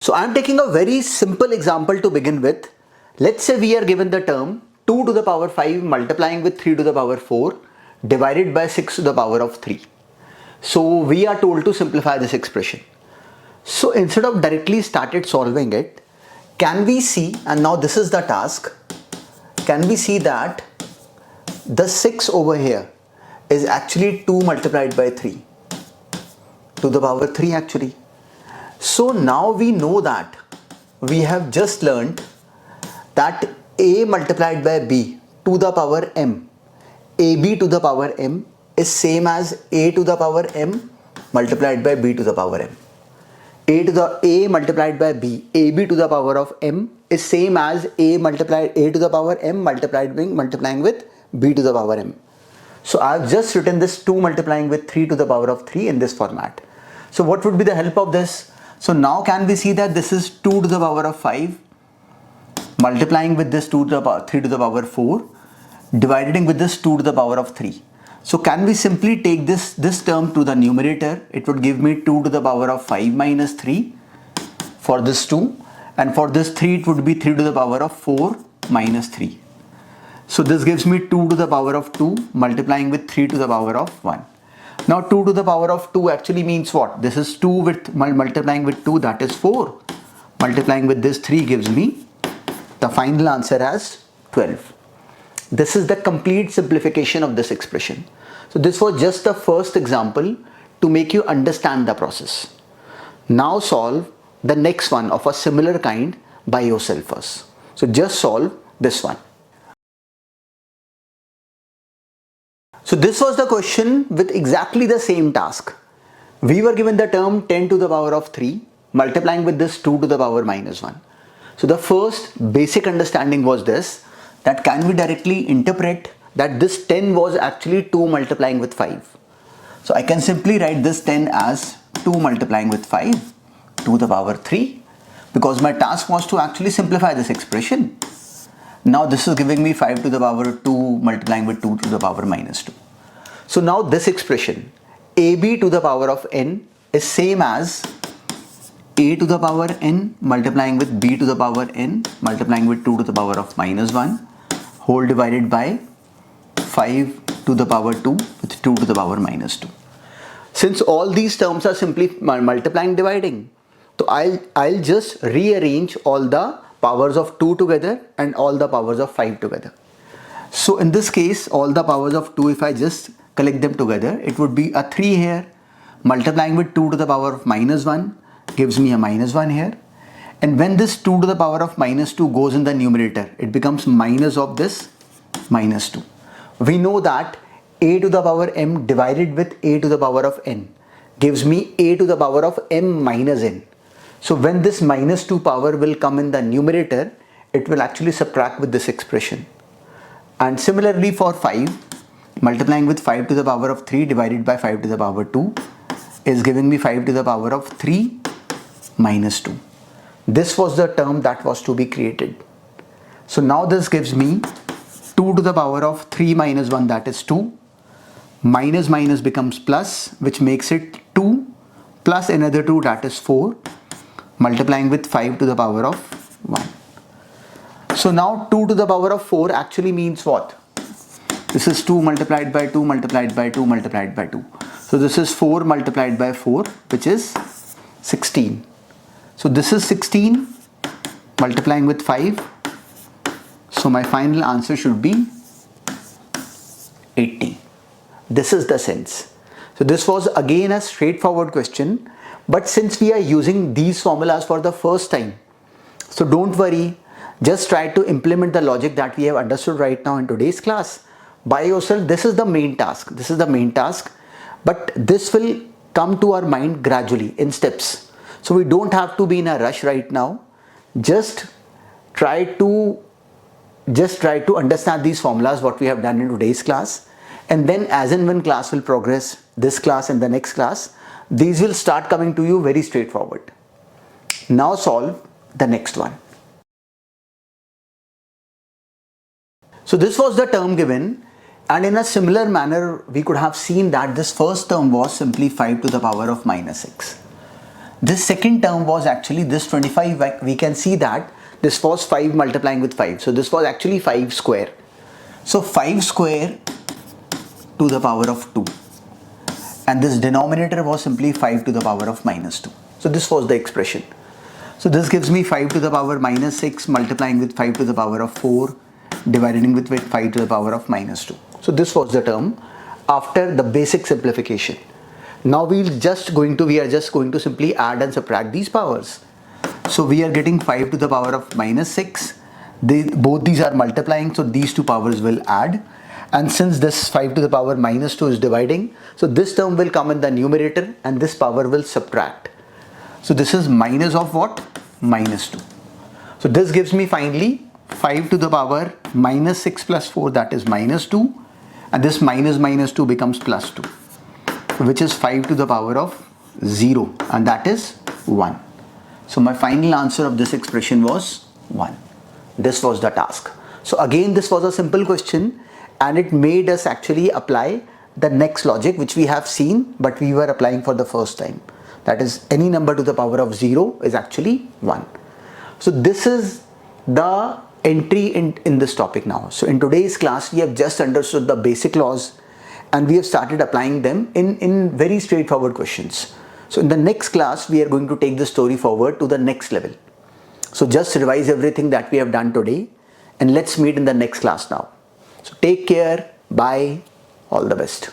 So I am taking a very simple example to begin with. Let's say we are given the term 2 to the power 5 multiplying with 3 to the power 4 divided by 6 to the power of 3. So we are told to simplify this expression. So instead of directly started solving it, can we see, and now this is the task, can we see that the 6 over here is actually 2 multiplied by 3 to the power 3 actually. So now we know that we have just learned that a multiplied by b to the power m, ab to the power m is same as a to the power m multiplied by b to the power m. A multiplied by b, ab to the power of m is same as a to the power m multiplying with b to the power m. So I have just written this 2 multiplying with 3 to the power of 3 in this format. So what would be the help of this? So now can we see that this is 2 to the power of 5 multiplying with this 2 to the power 3 to the power 4 dividing with this 2 to the power of 3. So can we simply take this term to the numerator? It would give me 2 to the power of 5 minus 3 for this 2, and for this 3 it would be 3 to the power of 4 minus 3. So this gives me 2 to the power of 2 multiplying with 3 to the power of 1. Now 2 to the power of 2 actually means what? This is 2 with multiplying with 2, that is 4. Multiplying with this 3 gives me the final answer as 12. This is the complete simplification of this expression. So this was just the first example to make you understand the process. Now solve the next one of a similar kind by yourself first. So just solve this one. So this was the question with exactly the same task. We were given the term 10 to the power of 3 multiplying with this 2 to the power minus 1. So the first basic understanding was this, that can we directly interpret that this 10 was actually 2 multiplying with 5. So I can simply write this 10 as 2 multiplying with 5 to the power 3 because my task was to actually simplify this expression. Now this is giving me 5 to the power 2 multiplying with 2 to the power minus 2. So now this expression ab to the power of n is same as a to the power n multiplying with b to the power n multiplying with 2 to the power of minus 1 whole divided by 5 to the power 2 with 2 to the power minus 2. Since all these terms are simply multiplying dividing, so I'll just rearrange all the powers of 2 together and all the powers of 5 together. So in this case, all the powers of 2, if I just collect them together, it would be a 3 here multiplying with 2 to the power of minus 1 gives me a minus 1 here. And when this 2 to the power of minus 2 goes in the numerator, it becomes minus of this minus 2. We know that a to the power m divided with a to the power of n gives me a to the power of m minus n. So when this minus 2 power will come in the numerator, it will actually subtract with this expression. And similarly for 5, multiplying with 5 to the power of 3 divided by 5 to the power 2 is giving me 5 to the power of 3 minus 2. This was the term that was to be created. So now this gives me 2 to the power of 3 minus 1, that is 2. Minus minus becomes plus, which makes it 2 plus another 2, that is 4. Multiplying with 5 to the power of 1. So now 2 to the power of 4 actually means what? This is 2 multiplied by 2 multiplied by 2 multiplied by 2. So this is 4 multiplied by 4, which is 16. So this is 16 multiplying with 5. So my final answer should be 80. This is the sense. So this was again a straightforward question, but since we are using these formulas for the first time, so don't worry, just try to implement the logic that we have understood right now in today's class by yourself. This is the main task. This is the main task, but this will come to our mind gradually in steps. So we don't have to be in a rush right now. Just try to understand these formulas, what we have done in today's class, and then as and when class will progress, this class and the next class, these will start coming to you very straightforward. Now solve the next one. So this was the term given, and in a similar manner we could have seen that this first term was simply 5 to the power of minus 6. this second term was actually this 25. We can see that this was 5 multiplying with 5. So this was actually 5 square. So 5 square to the power of 2. And this denominator was simply 5 to the power of minus 2. So this was the expression. So this gives me 5 to the power minus 6 multiplying with 5 to the power of 4 dividing with 5 to the power of minus 2. So this was the term after the basic simplification. Now we are just going to simply add and subtract these powers. So we are getting 5 to the power of minus 6. Both these are multiplying, so these two powers will add. And since this 5 to the power minus 2 is dividing, so this term will come in the numerator and this power will subtract. So this is minus of what? Minus 2. So this gives me finally 5 to the power minus 6 plus 4, that is minus 2. And this minus 2 becomes plus 2, which is 5 to the power of 0, and that is 1. So my final answer of this expression was 1. This was the task. So again, this was a simple question and it made us actually apply the next logic which we have seen, but we were applying for the first time. That is, any number to the power of 0 is actually 1. So this is the entry in this topic now. So in today's class, we have just understood the basic laws and we have started applying them in very straightforward questions. So in the next class, we are going to take the story forward to the next level. So just revise everything that we have done today and let's meet in the next class now. So take care, bye, all the best.